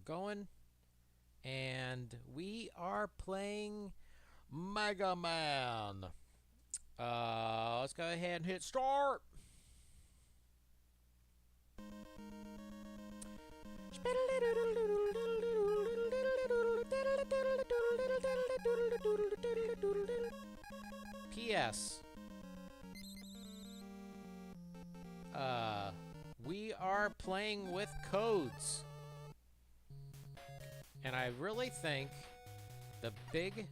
going. And we are playing Mega Man. Let's go ahead and hit start. P.S. We are playing with codes. And I really think the big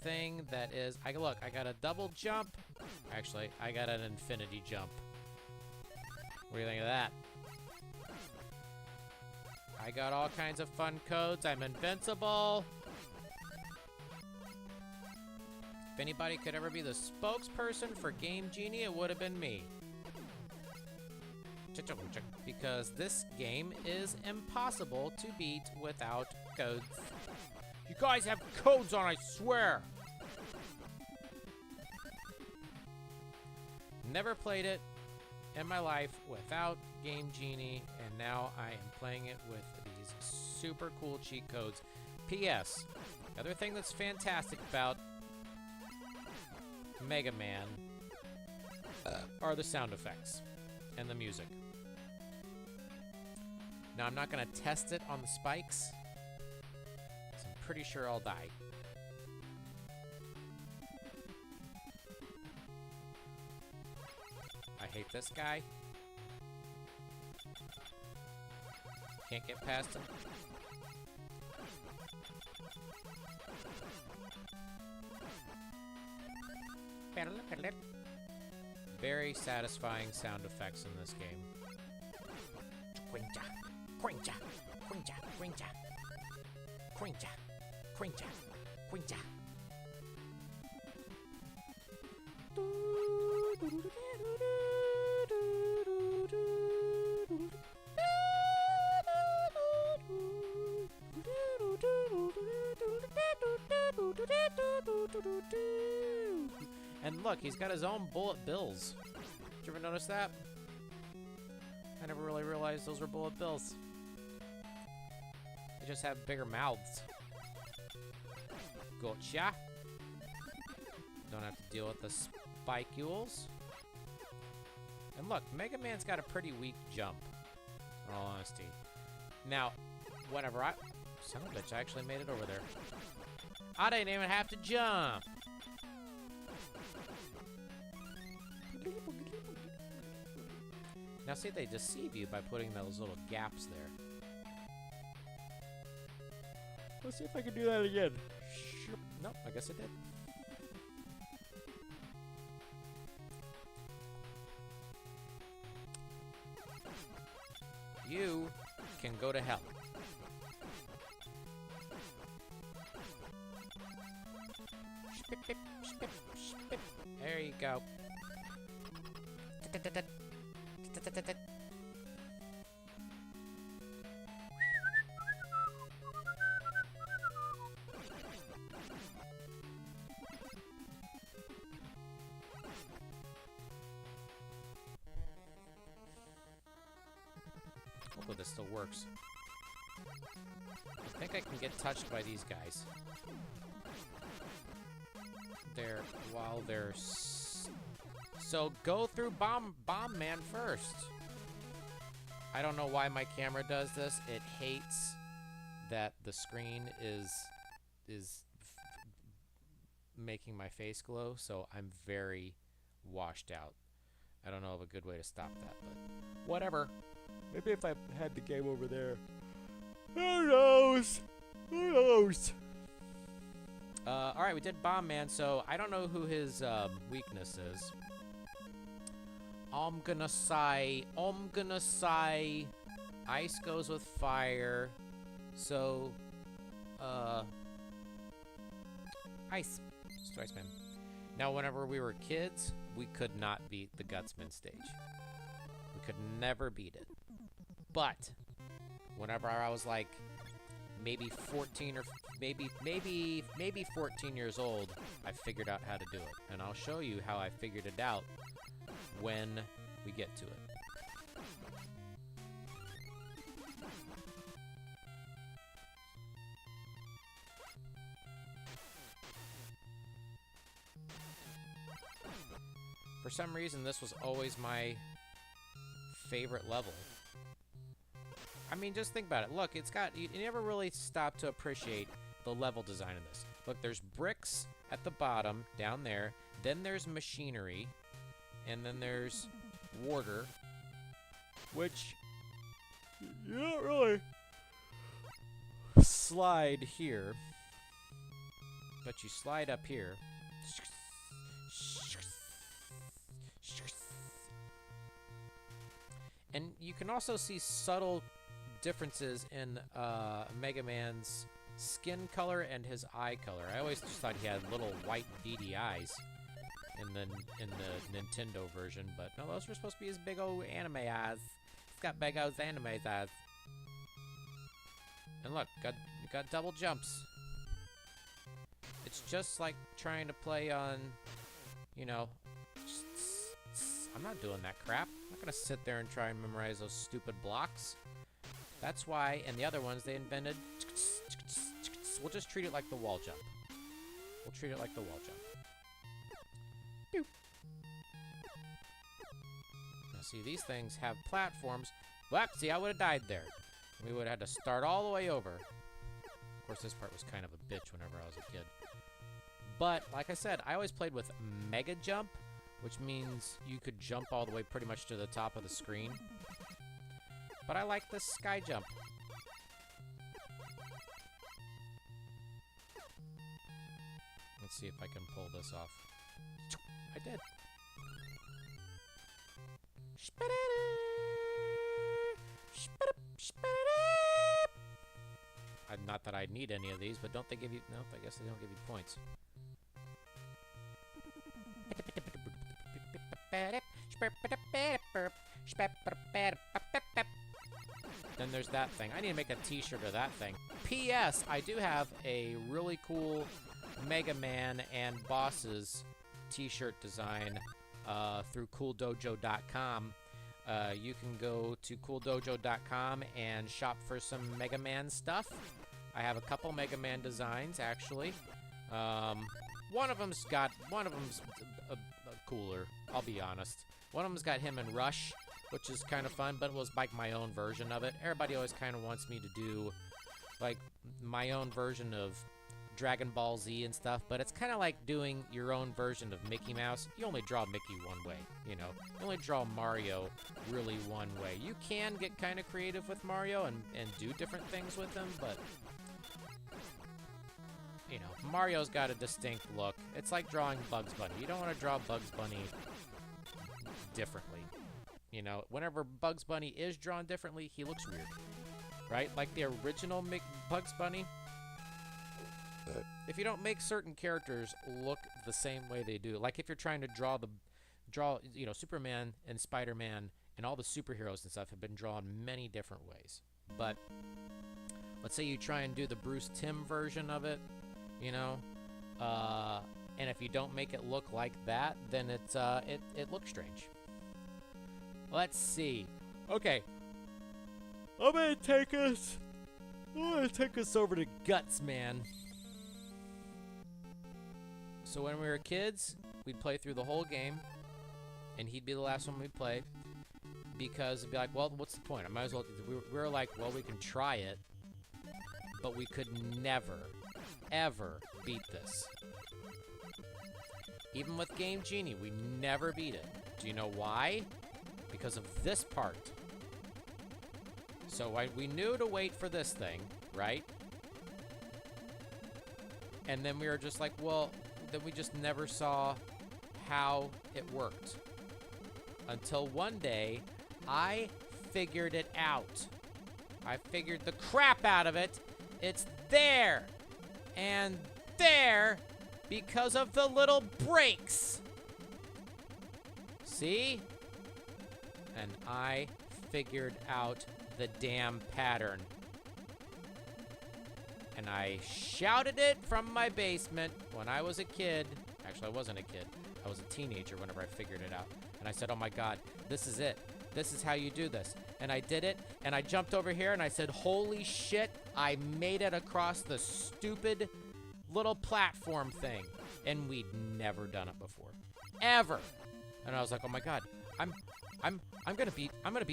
thing that is... I got a double jump. Actually, I got an infinity jump. What do you think of that? I got all kinds of fun codes. I'm invincible. If anybody could ever be the spokesperson for Game Genie, it would have been me. Because this game is impossible to beat without codes. You guys have codes on, I swear! Never played it in my life without Game Genie, and now I am playing it with these super cool cheat codes. P.S. The other thing that's fantastic about Mega Man are the sound effects and the music. Now, I'm not going to test it on the spikes, so I'm pretty sure I'll die. I hate this guy. Can't get past him. Very satisfying sound effects in this game. Quinja, quinja, quinja, quinja, quinja, quinja, quinja. And look, he's got his own bullet bills. Did you ever notice that? I never really realized those were bullet bills. They just have bigger mouths. Gotcha. Don't have to deal with the spikules. And look, Mega Man's got a pretty weak jump, in all honesty. Now, whenever son of a bitch, I actually made it over there. I didn't even have to jump. Now see, they deceive you by putting those little gaps there. Let's see if I can do that again. Nope, I guess I did. You can go to hell. There you go. Hopefully this still works. I think I can get touched by these guys. While they're... So go through Bomb Man first. I don't know why my camera does this. It hates that the screen is making my face glow, so I'm very washed out. I don't know of a good way to stop that, but whatever. Maybe if I had the game over there. Who knows? Who knows? Alright, we did Bomb Man, so I don't know who his weakness is. I'm gonna say ice goes with fire. So, ice. It's Iceman. Now, whenever we were kids, we could not beat the Gutsman stage. We could never beat it. But, whenever I was like maybe 14 or maybe 14 years old, I figured out how to do it. And I'll show you how I figured it out when we get to it. For some reason, this was always my favorite level. I mean, just think about it. Look, it's got... You never really stop to appreciate the level design in this. Look, there's bricks at the bottom, down there. Then there's machinery. And then there's water. Which... you don't really... slide here. But you slide up here. And you can also see subtle differences in Mega Man's skin color and his eye color. I always just thought he had little white beady eyes in the Nintendo version, but no, those were supposed to be his big old anime eyes. He's got big old anime eyes. And look, got double jumps. It's just like trying to play on, you know, I'm not doing that crap. I'm not gonna sit there and try and memorize those stupid blocks. That's why, and the other ones they invented, we'll just treat it like the wall jump. We'll treat it like the wall jump. Pew. Now see, these things have platforms. Well, see, I would have died there. We would have had to start all the way over. Of course, this part was kind of a bitch whenever I was a kid. But, like I said, I always played with Mega Jump, which means you could jump all the way pretty much to the top of the screen. But I like the Sky Jump. Let's see if I can pull this off. I did. Not that I'd need any of these, but don't they give you... No, I guess they don't give you points. Then there's that thing. I need to make a t-shirt of that thing. P.S. I do have a really cool Mega Man and Bosses t-shirt design through CoolDojo.com. You can go to CoolDojo.com and shop for some Mega Man stuff. I have a couple Mega Man designs, actually. One of them's cooler, I'll be honest. One of them's got him in Rush, which is kind of fun, but it was like my own version of it. Everybody always kind of wants me to do, like, my own version of Dragon Ball Z and stuff, but it's kind of like doing your own version of Mickey Mouse. You only draw Mickey one way, you know. You only draw Mario really one way. You can get kind of creative with Mario and do different things with him, but, you know, Mario's got a distinct look. It's like drawing Bugs Bunny. You don't want to draw Bugs Bunny differently. You know, whenever Bugs Bunny is drawn differently, he looks weird, right? Like the original Bugs Bunny. If you don't make certain characters look the same way they do, like if you're trying to draw, you know, Superman and Spider-Man and all the superheroes and stuff have been drawn many different ways. But let's say you try and do the Bruce Timm version of it, you know, and if you don't make it look like that, then it looks strange. Let's see. Okay, I'm gonna take us over to Guts Man. So when we were kids, we'd play through the whole game, and he'd be the last one we'd play, because it'd be like, well, what's the point? I might as well... We were like, well, we can try it, but we could never, ever beat this. Even with Game Genie, we never beat it. Do you know why? Because of this part. So we knew to wait for this thing, right? And then we were just like, well... Then we just never saw how it worked. Until one day, I figured it out. I figured the crap out of it. It's there. And there because of the little breaks. See? And I figured out the damn pattern. And I shouted it from my basement when I was a kid. Actually, I wasn't a kid. I was a teenager whenever I figured it out. And I said, oh my God, this is it. This is how you do this. And I did it, and I jumped over here, and I said, holy shit, I made it across the stupid little platform thing. And we'd never done it before. Ever. And I was like, oh my god, I'm gonna beat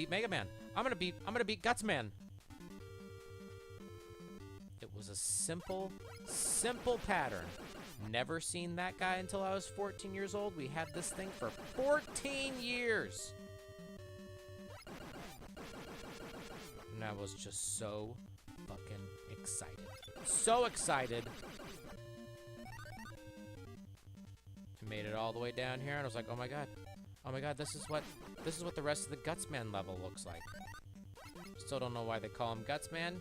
Mega Man. I'm gonna beat Gutsman. It was a simple pattern. Never seen that guy until I was 14 years old. We had this thing for 14 years. And I was just so fucking excited. So excited. I made it all the way down here and I was like, oh my god, this is what the rest of the Gutsman level looks like. Still don't know why they call him Gutsman.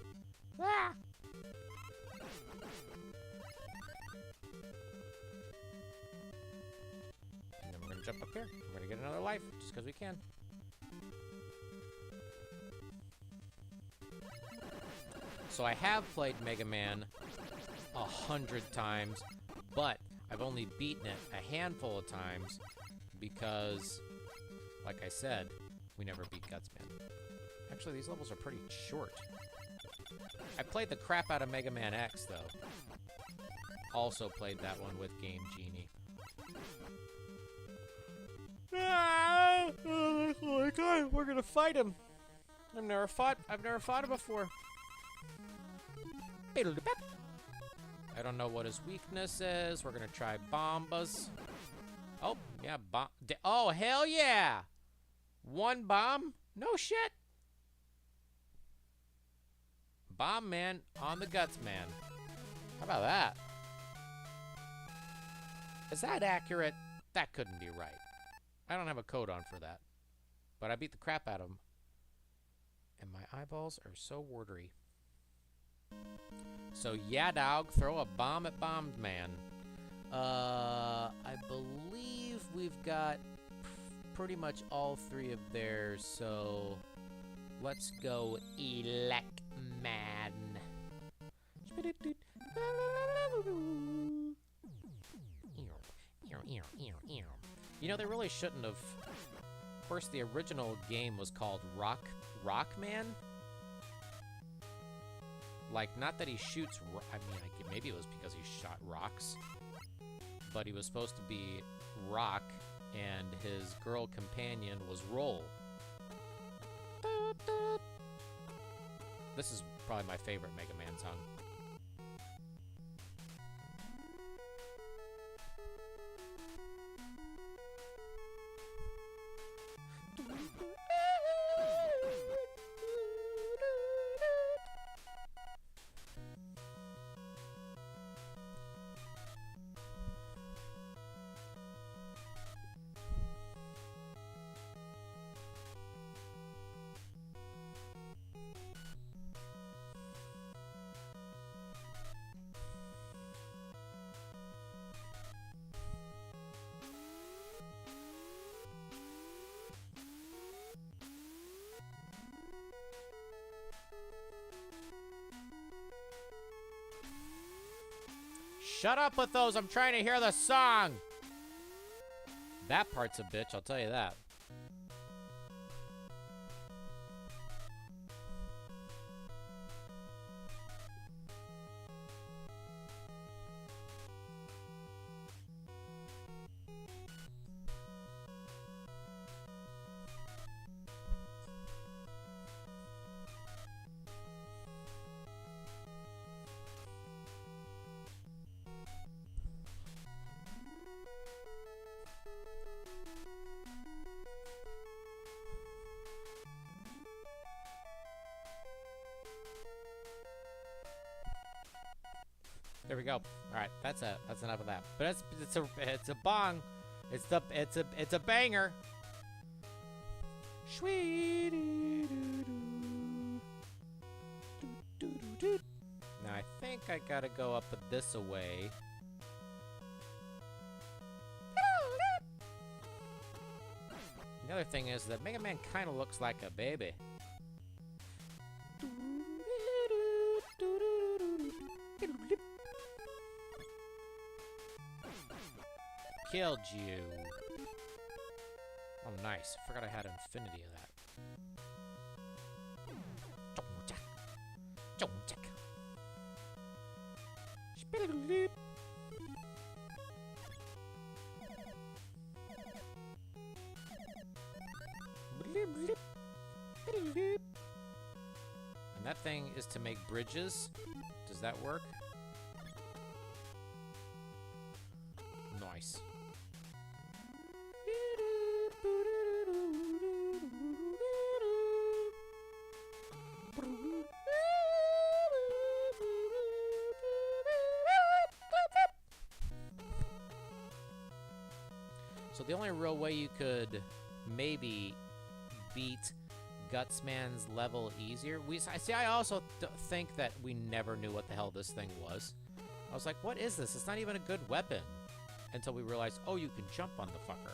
Ah! And then we're gonna jump up here. We're gonna get another life just because we can. So I have played Mega Man 100 times, but I've only beaten it a handful of times because, like I said, we never beat Gutsman. Actually, these levels are pretty short. I played the crap out of Mega Man X, though. Also played that one with Game Genie. Ah! Oh my god, we're gonna fight him. I've never fought him before. I don't know what his weakness is. We're gonna try Bombas. Oh, yeah, oh, hell yeah! One bomb? No shit! Bomb Man on the Gutsman. How about that? Is that accurate? That couldn't be right. I don't have a code on for that. But I beat the crap out of him. And my eyeballs are so watery. So, yeah, dog, throw a bomb at Bomb Man. I believe we've got pretty much all three of theirs, so let's go Elect Man. You know, they really shouldn't have. Of course, the original game was called Rockman. Like, not that he shoots, I mean, maybe it was because he shot rocks, but he was supposed to be Rock, and his girl companion was Roll. This is probably my favorite Mega Man song. Shut up with those, I'm trying to hear the song! That part's a bitch, I'll tell you that. There we go. All right, that's enough of that. But it's a bong. It's a banger. Now I think I gotta go up this away. The other thing is that Mega Man kind of looks like a baby. Killed you. Oh, nice. I forgot I had infinity of that. And that thing is to make bridges. Does that work? Nice. So the only real way you could maybe beat Gutsman's level easier. I also think that we never knew what the hell this thing was. I was like, what is this? It's not even a good weapon. Until we realized, oh, you can jump on the fucker.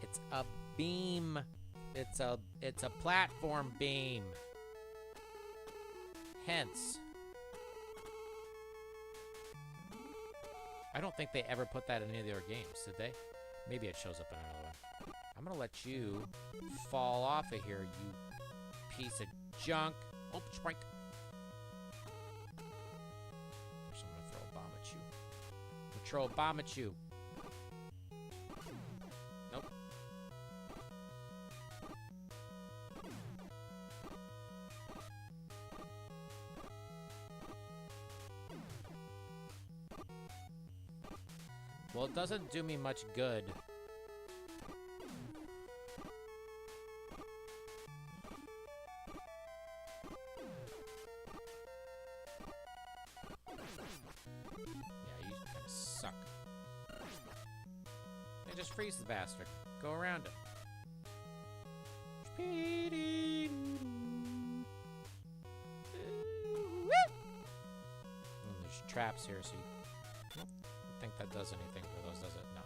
It's a beam. It's a platform beam. Hence, I don't think they ever put that in any of their games, did they? Maybe it shows up in another one. I'm gonna let you fall off of here, you piece of junk. Oh, sprite. So I'm gonna throw a bomb at you. I'm gonna throw a bomb at you. Nope. Well, it doesn't do me much good. Yeah, you kind of suck. They just freeze the bastard. Go around it. And there's traps here, so you... I think that does anything for those, does it? No.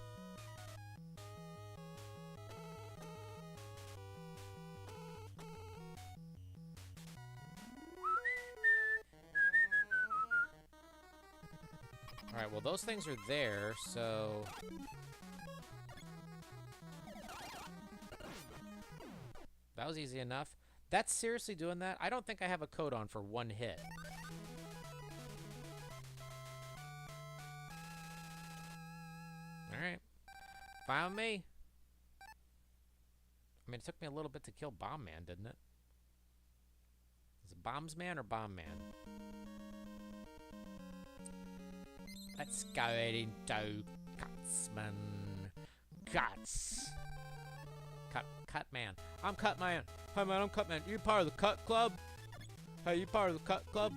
Alright, well those things are there, so... That was easy enough. That's seriously doing that? I don't think I have a code on for one hit. Alright. Fine with me. I mean, it took me a little bit to kill Bomb Man, didn't it? Is it Bombs Man or Bomb Man? Let's go into Cutsman. Cuts. Cut Man. I'm Cut Man. Hi man, I'm Cut Man. You part of the Cut Club? Hey, you part of the Cut Club?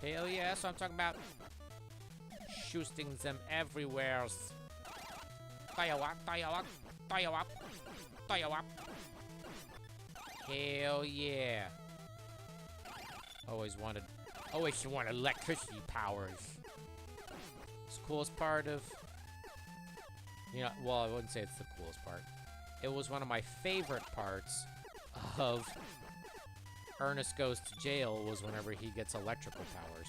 Hell yeah, that's what I'm talking about. Shooting them everywhere. Tie you up, tie you up, tie you up, tie you up. Hell yeah. Always wanted electricity powers. It's the coolest part of... You know, well, I wouldn't say it's the coolest part. It was one of my favorite parts of Ernest Goes to Jail was whenever he gets electrical powers.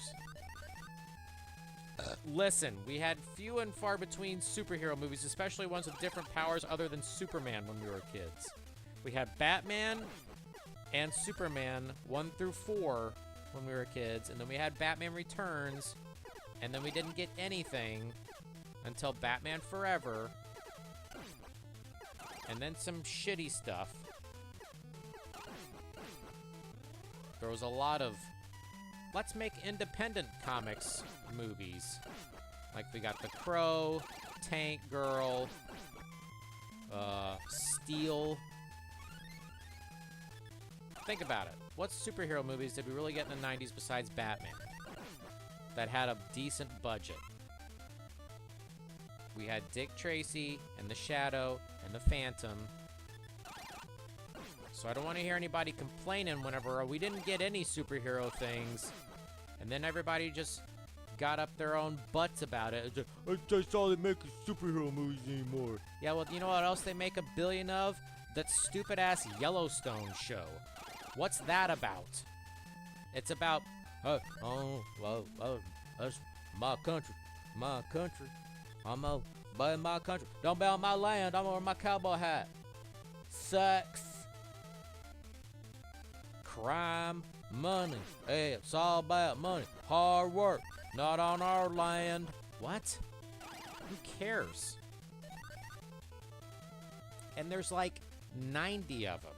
Listen, we had few and far between superhero movies, especially ones with different powers other than Superman when we were kids. We had Batman and Superman 1 through 4 when we were kids, and then we had Batman Returns, and then we didn't get anything until Batman Forever, and then some shitty stuff. There was a lot of, let's make independent comics movies. Like we got The Crow, Tank Girl, Steel. Think about it. What superhero movies did we really get in the 90s besides Batman that had a decent budget? We had Dick Tracy and The Shadow and The Phantom. So I don't want to hear anybody complaining whenever we didn't get any superhero things. And then everybody just got up their own butts about it. It's like, that's all they make is superhero movies anymore. Yeah, well, you know what else they make a billion of? That stupid-ass Yellowstone show. What's that about? It's about, that's my country. My country. I'm a boy in my country. Don't be on my land. I'm wearing my cowboy hat. Sex. Crime. Money. Hey, it's all about money. Hard work. Not on our land. What? Who cares? And there's like 90 of them.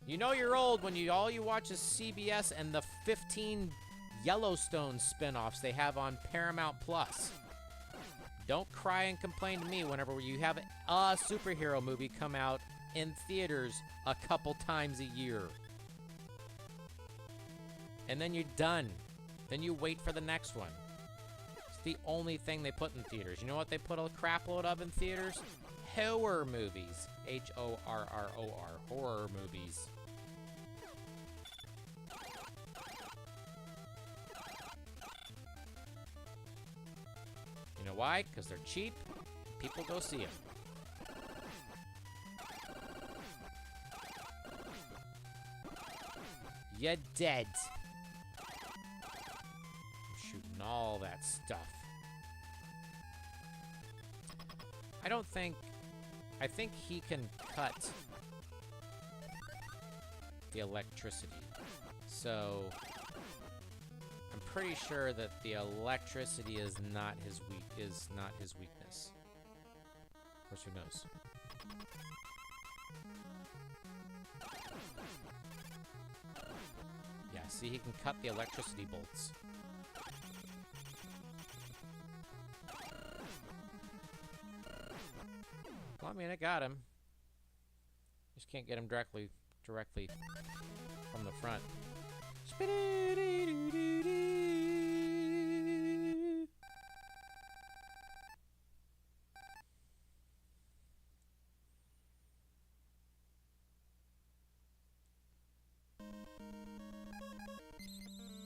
You know you're old when all you watch is CBS and the 15 Yellowstone spin-offs they have on Paramount Plus. Don't cry and complain to me whenever you have a superhero movie come out in theaters a couple times a year. And then you're done. Then you wait for the next one. It's the only thing they put in theaters. You know what they put a crap load of in theaters? Horror movies. Horror. Horror movies. You know why? Because they're cheap. People go see them. You're dead. I'm shooting all that stuff. I think he can cut the electricity. So I'm pretty sure that the electricity is not his weakness. Of course, who knows? Yeah, see, he can cut the electricity bolts. Well, I mean, I got him. Just can't get him directly from the front.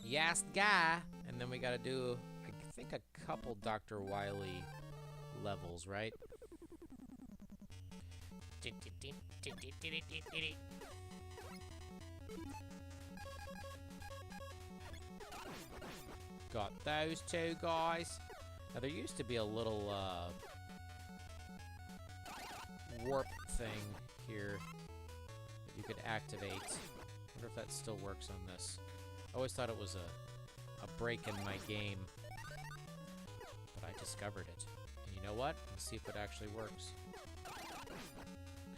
Yes, guy. And then we gotta do, I think, a couple Dr. Wily levels, right? Got those two guys. Now there used to be a little warp thing here that you could activate. Wonder if that still works on this. I always thought it was a break in my game, but I discovered it. And you know what? Let's see if it actually works.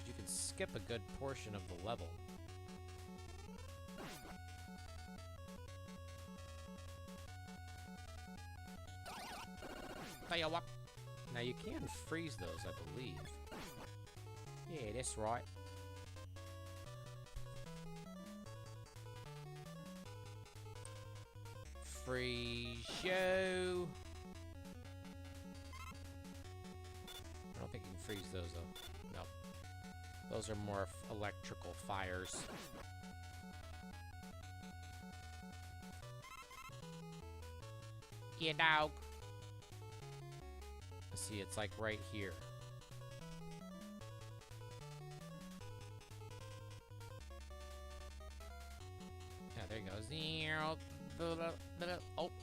You can skip a good portion of the level. Now you can freeze those, I believe. Yeah, that's right. Freeze show. I don't think you can freeze those though. No. Those are more electrical fires. Yeah, dog. See, it's like right here. Yeah, there you go.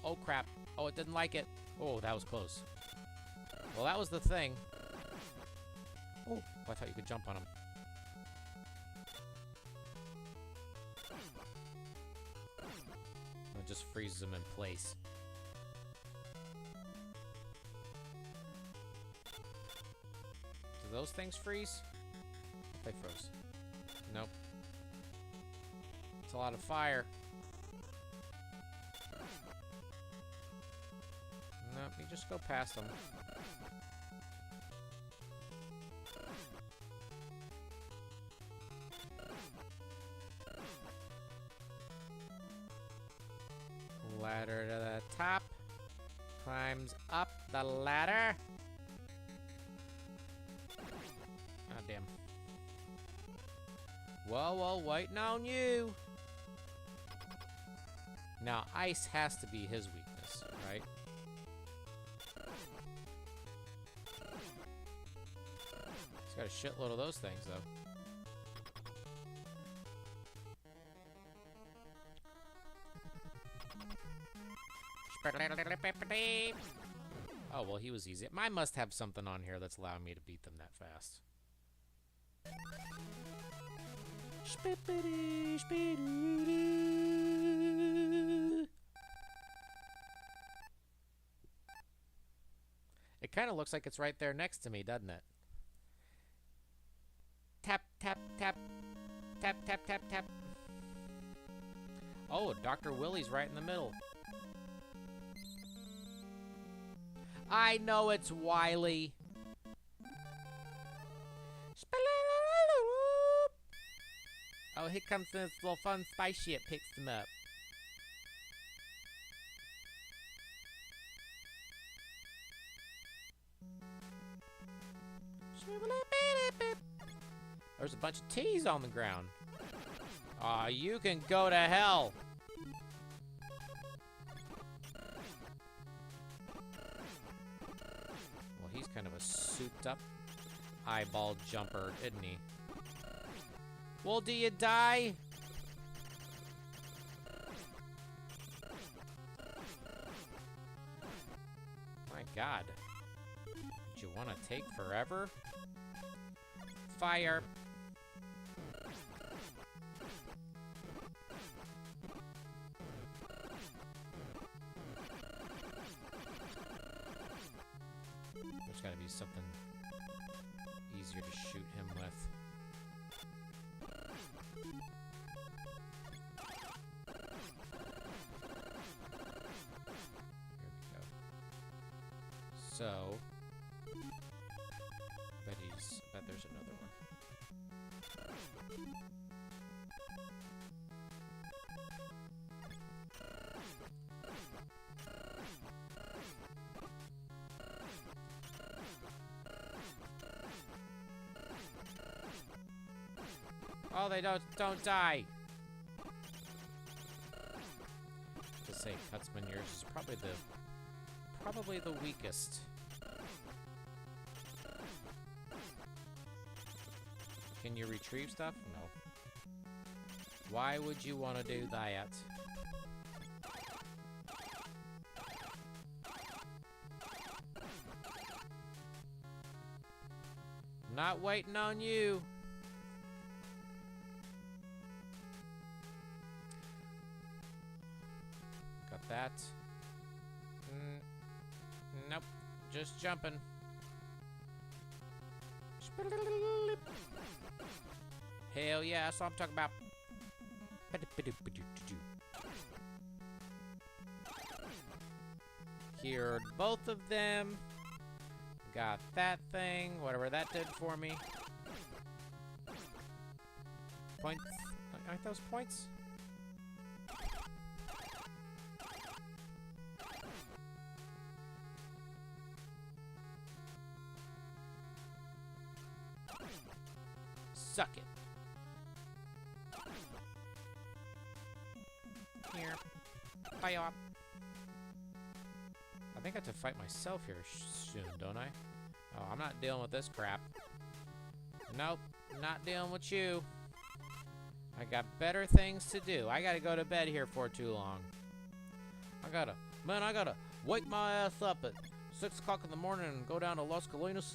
Oh crap. Oh, it didn't like it. Oh, that was close. Well, that was the thing. Oh, I thought you could jump on him. It just freezes him in place. Do those things freeze? They froze. Nope. It's a lot of fire. Nope, you just go past them. Ladder to the top. Climbs up the ladder. Ah, damn. Whoa, waiting on you. Now, ice has to be his weakness, right? He's got a shitload of those things, though. Oh, well, he was easy. I must have something on here that's allowing me to beat them that fast. It kind of looks like it's right there next to me, doesn't it? Tap, tap, tap. Tap, tap, tap, tap. Oh, Dr. Willie's right in the middle. I know it's Wily. Oh, here comes this little fun spaceship, picks them up. There's a bunch of T's on the ground. Aw, you can go to hell. Well, he's kind of a souped up eyeball jumper, isn't he? Well, do you die? My God. Do you want to take forever? Fire. There's got to be something easier to shoot him with. Here we go. So, bet there's another one. Oh, they don't die. To say, Cutsman, yours is probably the weakest. Can you retrieve stuff? No. Why would you want to do that? Not waiting on you. Got that. Nope. Just jumping. Hell yeah, that's what I'm talking about. Cured both of them. Got that thing, whatever that did for me. Points. Aren't those points? Suck it. Here. Bye up. I think I have to fight myself here soon, don't I? Oh, I'm not dealing with this crap. Nope, not dealing with you. I got better things to do. I gotta go to bed here for too long. I gotta wake my ass up at 6 o'clock in the morning and go down to Las Colinas.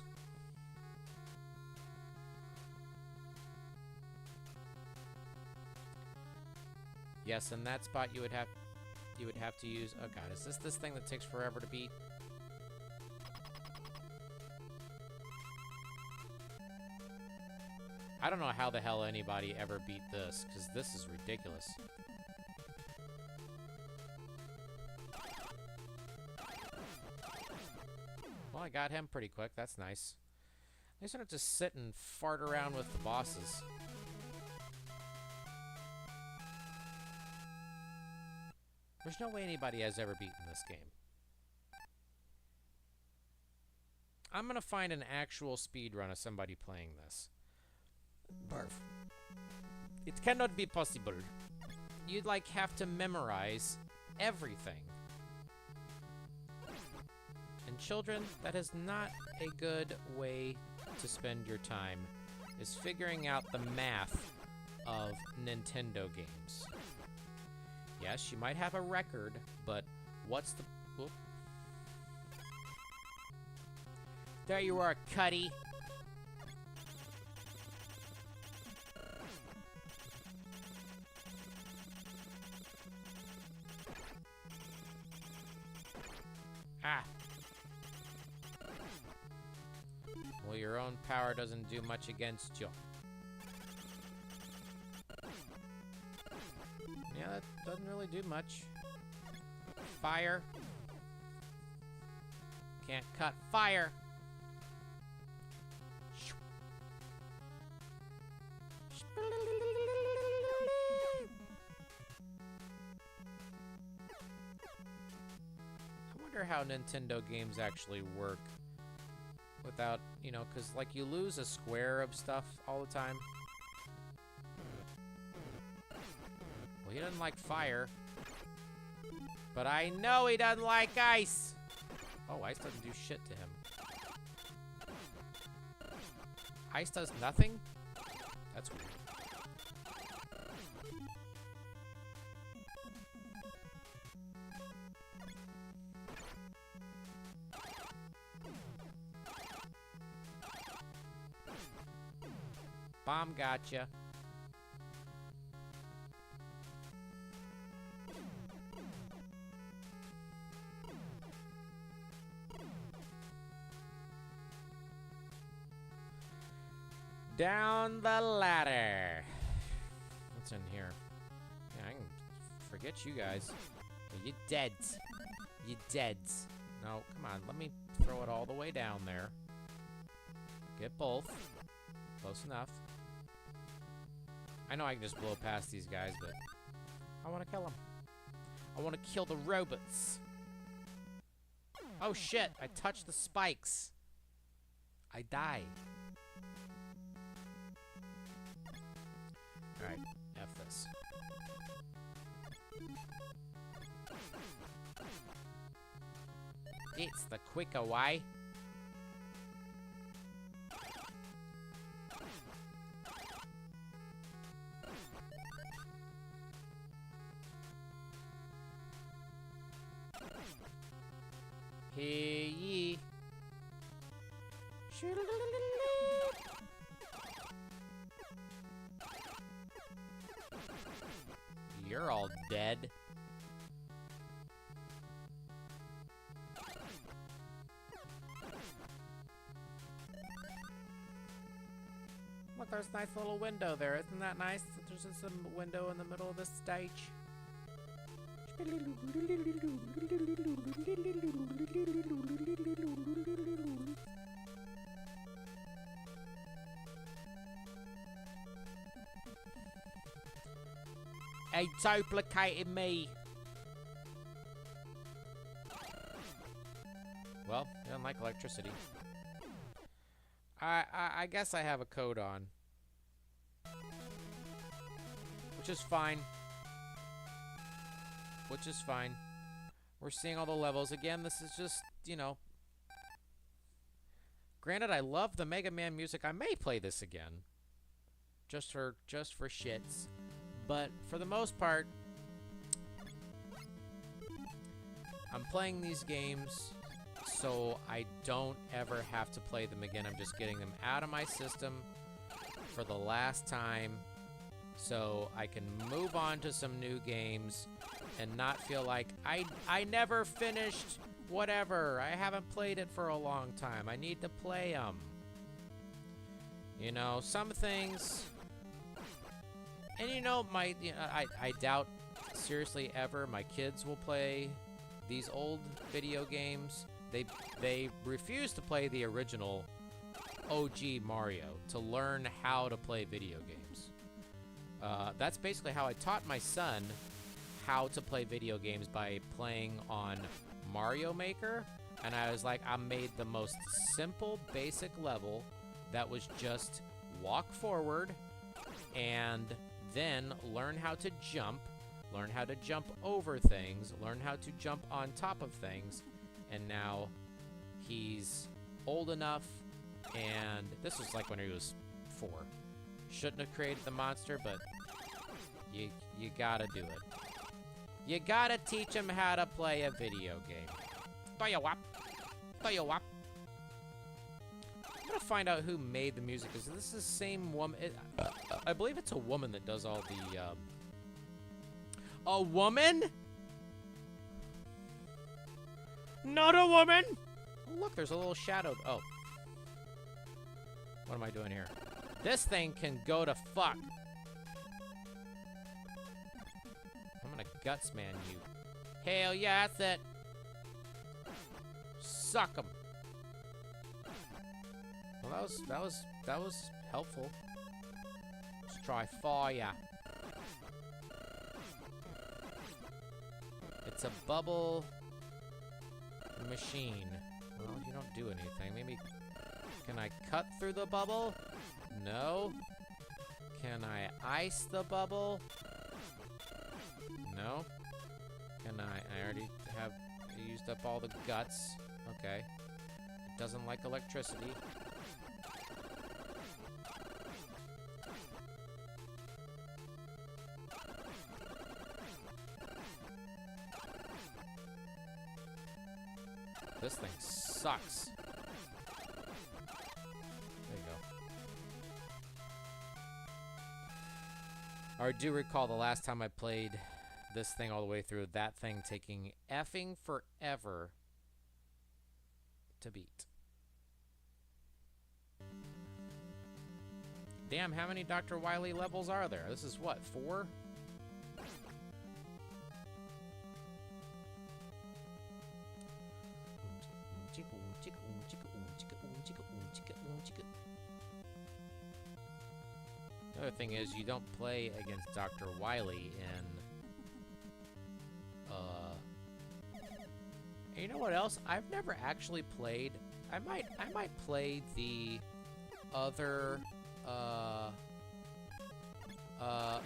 Yes, in that spot you would have to use. Oh God, is this thing that takes forever to beat? I don't know how the hell anybody ever beat this, because this is ridiculous. Well, I got him pretty quick. That's nice. I just don't have to sit and fart around with the bosses. There's no way anybody has ever beaten this game. I'm gonna find an actual speedrun of somebody playing this. Barf. It cannot be possible. You'd like have to memorize everything. And children, that is not a good way to spend your time, is figuring out the math of Nintendo games. Yes, you might have a record, but what's the... Whoop. There you are, Cuddy. Ah. Well, your own power doesn't do much against you. Yeah, that doesn't really do much. Fire. Can't cut fire. I wonder how Nintendo games actually work without, you know, because, like, you lose a square of stuff all the time. Well, he doesn't like fire. But I know he doesn't like ice. Oh, ice doesn't do shit to him. Ice does nothing? That's weird. Bomb gotcha. Down the ladder. What's in here? Yeah, I can forget you guys. You dead. You dead. No, come on. Let me throw it all the way down there. Get both. Close enough. I know I can just blow past these guys, but I want to kill them. I want to kill the robots. Oh shit, I touched the spikes. I died. Alright, F this. It's the quicker way. Hey ye. You're all dead. Look, there's a nice little window there. Isn't that nice? There's just a window in the middle of the stage. He duplicated me. Well, I don't like electricity. I guess I have a code on, which is fine. Which is fine. We're seeing all the levels again. This is just, you know. Granted, I love the Mega Man music. I may play this again, just for shits. But for the most part, I'm playing these games so I don't ever have to play them again. I'm just getting them out of my system for the last time so I can move on to some new games and not feel like I never finished whatever. I haven't played it for a long time. I need to play them. You know, some things... And you know, I doubt seriously ever my kids will play these old video games. They refuse to play the original OG Mario to learn how to play video games. That's basically how I taught my son how to play video games, by playing on Mario Maker. And I was like, I made the most simple, basic level that was just walk forward and then learn how to jump over things, learn how to jump on top of things. And now he's old enough, and this was like when he was 4. Shouldn't have created the monster, but you gotta do it. You gotta teach him how to play a video game. Toyo-wap. Toyo-wap. I'm gonna find out who made the music. Is this the same woman? I believe it's a woman that does all the, A woman? Not a woman! Oh, look, there's a little shadow. Oh. What am I doing here? This thing can go to fuck. I'm gonna guts man you. Hell yeah, that's it. Suck 'em. Well, that was helpful. Let's try fire. It's a bubble machine. Well, you don't do anything. Maybe, can I cut through the bubble? No. Can I ice the bubble? No. Can I already have used up all the guts. Okay. It doesn't like electricity. This thing sucks. There you go. I do recall the last time I played this thing all the way through, that thing taking effing forever to beat. Damn, how many Dr. Wily levels are there? This is what, 4? The other thing is, you don't play against Dr. Wily in... And you know what else? I've never actually played... I might play the other...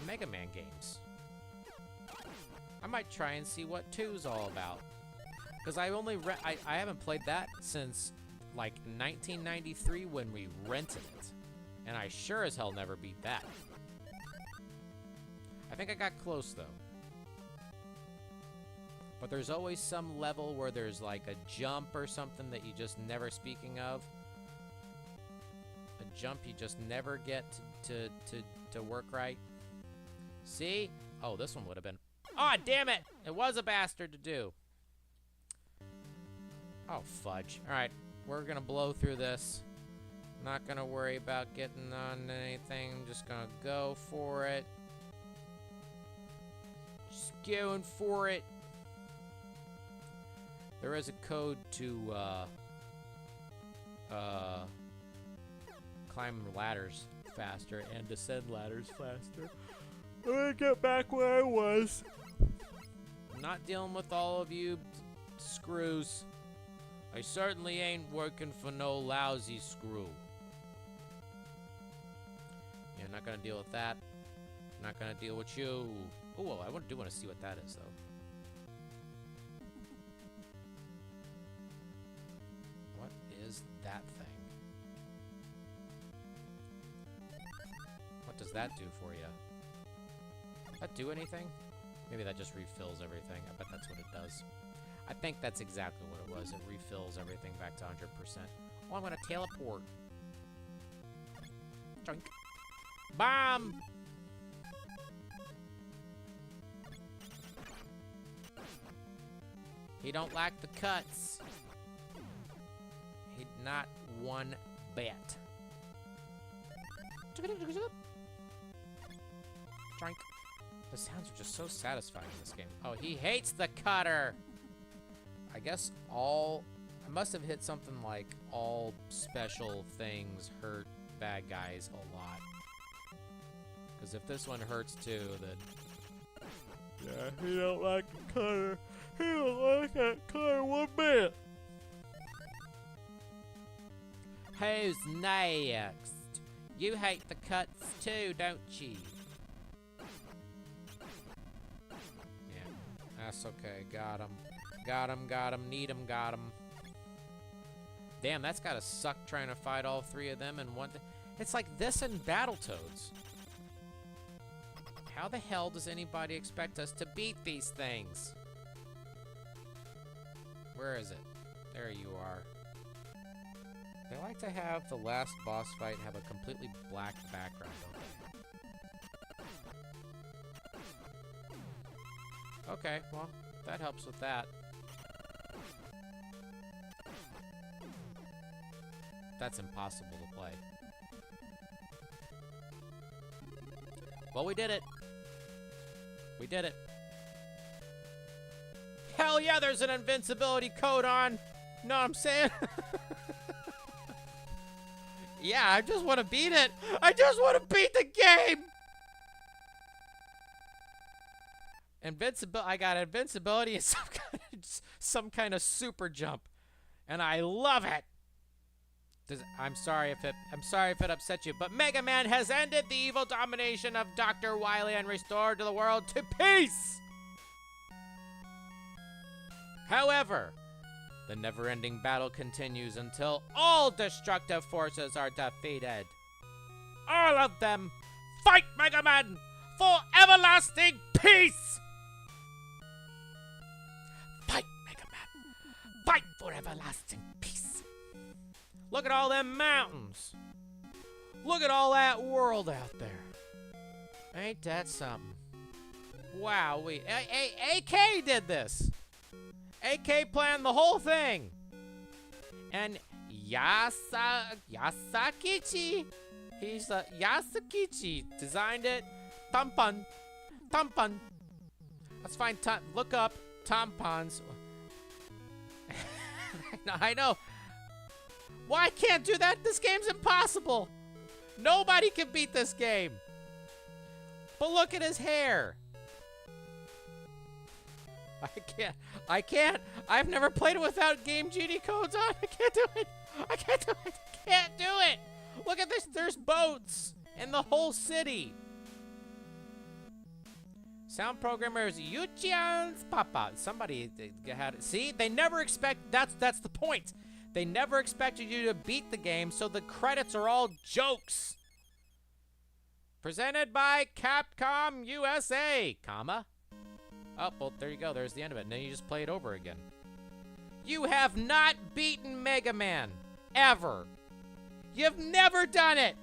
Mega Man games. I might try and see what 2's all about. Because I haven't played that since, like, 1993 when we rented it. And I sure as hell never beat that. I think I got close, though. But there's always some level where there's, like, a jump or something that you just never, speaking of. A jump you just never get to work right. See? Oh, this one would have been... Ah, oh, damn it! It was a bastard to do. Oh, fudge. Alright, we're gonna blow through this. Not gonna worry about getting on anything. I'm just gonna go for it. Just going for it. There is a code to climb ladders faster and descend ladders faster. I'm gonna get back where I was. I'm not dealing with all of you screws. I certainly ain't working for no lousy screw. Yeah, I'm not gonna deal with that. I'm not gonna deal with you. Oh, well, I do want to see what that is, though. What is that thing? What does that do for you? Does that do anything? Maybe that just refills everything. I bet that's what it does. I think that's exactly what it was. It refills everything back to 100%. Oh, I'm gonna teleport. Joink. Bomb! He don't like the cuts. He not one bit. Joink. The sounds are just so satisfying in this game. Oh, he hates the cutter! I guess all... I must have hit something like all special things hurt bad guys a lot. Because if this one hurts too, then... Yeah, he don't like the cutter. He don't like that cutter one bit. Who's next? You hate the cuts too, don't you? Yeah, that's okay. Got him. Got him, got him, need him, got him. Damn, that's gotta suck trying to fight all 3 of them in one... It's like this in Battletoads. How the hell does anybody expect us to beat these things? Where is it? There you are. They like to have the last boss fight have a completely black background, don't they? Okay, well, that helps with that. That's impossible to play. Well, we did it. We did it. Hell yeah, there's an invincibility code on. Know what I'm saying? Yeah, I just want to beat it. I just want to beat the game. I got invincibility and some kind of super jump, and I love it. I'm sorry if it upset you, but Mega Man has ended the evil domination of Dr. Wily and restored the world to peace. However, the never-ending battle continues until all destructive forces are defeated. All of them, fight Mega Man for everlasting peace! Fight, Mega Man! Fight for everlasting peace! Look at all them mountains! Look at all that world out there! Ain't that something? Wow, AK did this! AK planned the whole thing. And Yasakichi, Yasakichi designed it. Tampon. Let's find, look up tampons. I know. Why I can't do that? This game's impossible. Nobody can beat this game. But look at his hair. I can't. I've never played it without Game Genie codes on. I can't do it. I can't do it. Look at this. There's boats in the whole city. Sound programmers Yuchian's Papa. Somebody had it. See, they never expect. That's the point. They never expected you to beat the game, so the credits are all jokes. Presented by Capcom USA, comma. Oh, well, there you go. There's the end of it. And then you just play it over again. You have not beaten Mega Man. Ever. You've never done it.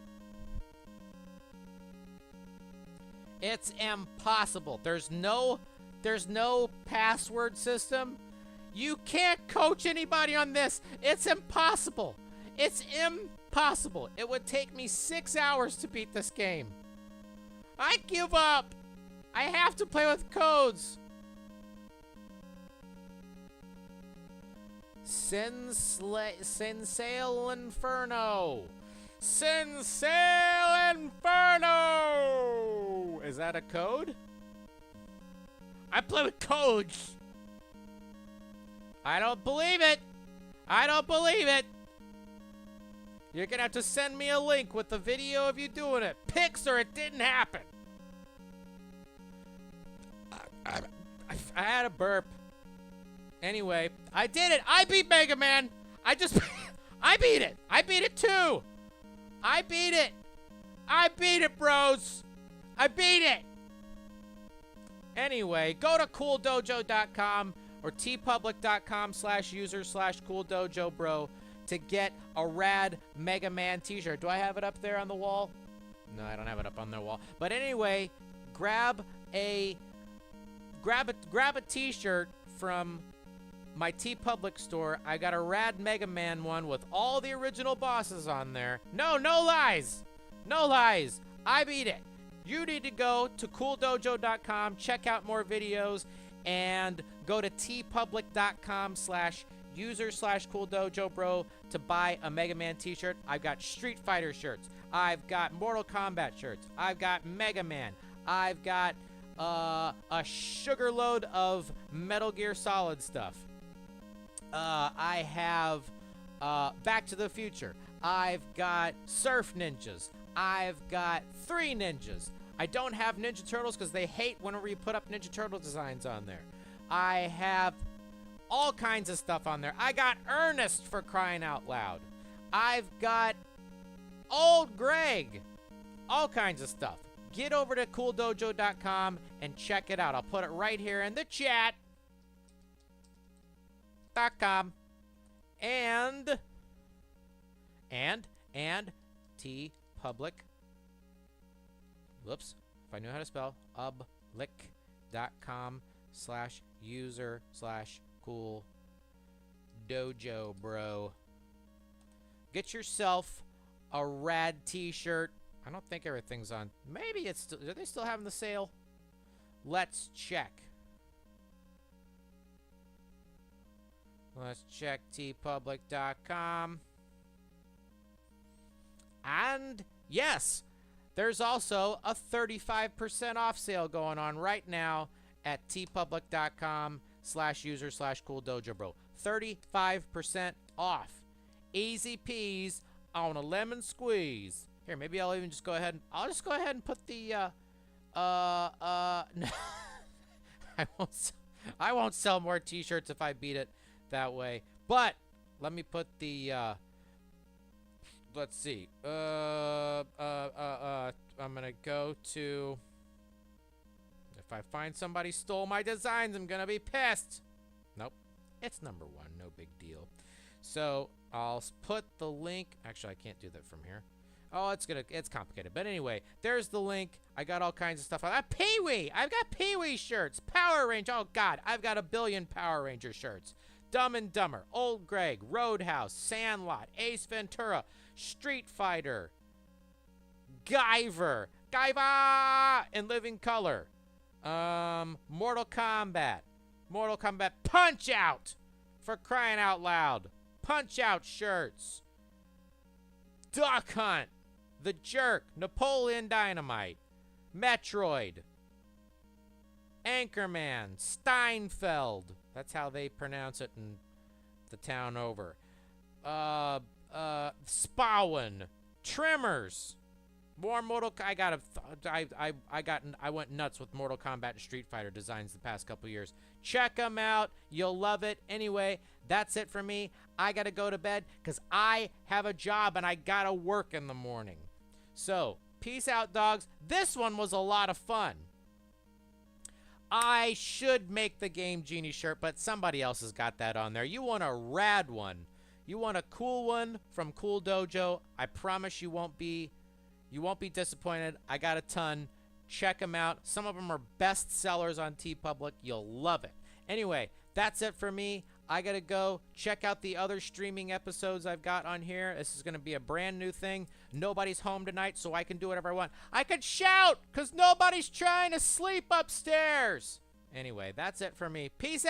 It's impossible. There's no password system. You can't coach anybody on this. It's impossible. It's impossible. It would take me 6 hours to beat this game. I give up. I have to play with codes. Sinsail Inferno. Sinsail Inferno. Is that a code? I play with codes. I don't believe it. I don't believe it. You're gonna have to send me a link with the video of you doing it. Pics or it didn't happen. I had a burp. Anyway, I did it. I beat Mega Man. I beat it. I beat it too. I beat it. I beat it, bros. I beat it. Anyway, go to cooldojo.com or tpublic.com/user/cooldojo, to get a rad Mega Man t-shirt. Do I have it up there on the wall? No, I don't have it up on the wall. But anyway, grab a t-shirt from my TeePublic store. I got a rad Mega Man one with all the original bosses on there. No lies. No lies. I beat it. You need to go to cooldojo.com, check out more videos, and go to tpublic.com/user/cooldojo, to buy a Mega Man t-shirt. I've got Street Fighter shirts. I've got Mortal Kombat shirts. I've got Mega Man. I've got a sugar load of Metal Gear Solid stuff. I have Back to the Future. I've got Surf Ninjas. I've got 3 Ninjas. I don't have Ninja Turtles because they hate whenever you put up Ninja Turtle designs on there. I have all kinds of stuff on there. I got Ernest, for crying out loud. I've got Old Greg. All kinds of stuff. Get over to cooldojo.com and check it out. I'll put it right here in the chat. .com. And TeePublic. Whoops. If I knew how to spell. ublick.com/user/cooldojo, bro. Get yourself a rad t-shirt. I don't think everything's on. Maybe it's still. Are they still having the sale? Let's check. Let's check tpublic.com. And yes, there's also a 35% off sale going on right now at tpublic.com/user/cooldojo, 35% off. Easy peas on a lemon squeeze. Here, maybe I'll even just go ahead and put the no, I won't sell more t-shirts if I beat it that way. But let me put the let's see. I'm gonna go to. If I find somebody stole my designs, I'm gonna be pissed. Nope, it's number 1. No big deal. So I'll put the link. Actually, I can't do that from here. Oh, it's complicated. But anyway, there's the link. I got all kinds of stuff on that. Pee-wee! I've got Pee-wee shirts. Power Ranger. Oh, God. I've got a billion Power Ranger shirts. Dumb and Dumber. Old Greg. Roadhouse. Sandlot. Ace Ventura. Street Fighter. Guyver. In living color. Mortal Kombat. Mortal Kombat. Punch Out! For crying out loud. Punch Out shirts. Duck Hunt. The Jerk. Napoleon Dynamite. Metroid. Anchorman. Steinfeld. That's how they pronounce it in the town over. Spawn. Tremors. More Mortal. I went nuts with Mortal Kombat and Street Fighter designs the past couple years. Check them out. You'll love it. Anyway, that's it for me. I gotta go to bed because I have a job and I gotta work in the morning. So, peace out, dogs. This one was a lot of fun. I should make the Game Genie shirt, but somebody else has got that on there. You want a rad one. You want a cool one from Cool Dojo. I promise you won't be disappointed. I got a ton. Check them out. Some of them are best sellers on TeePublic. You'll love it. Anyway, that's it for me. I gotta go check out the other streaming episodes I've got on here. This is gonna be a brand new thing. Nobody's home tonight, so I can do whatever I want. I can shout because nobody's trying to sleep upstairs. Anyway, that's it for me. Peace out.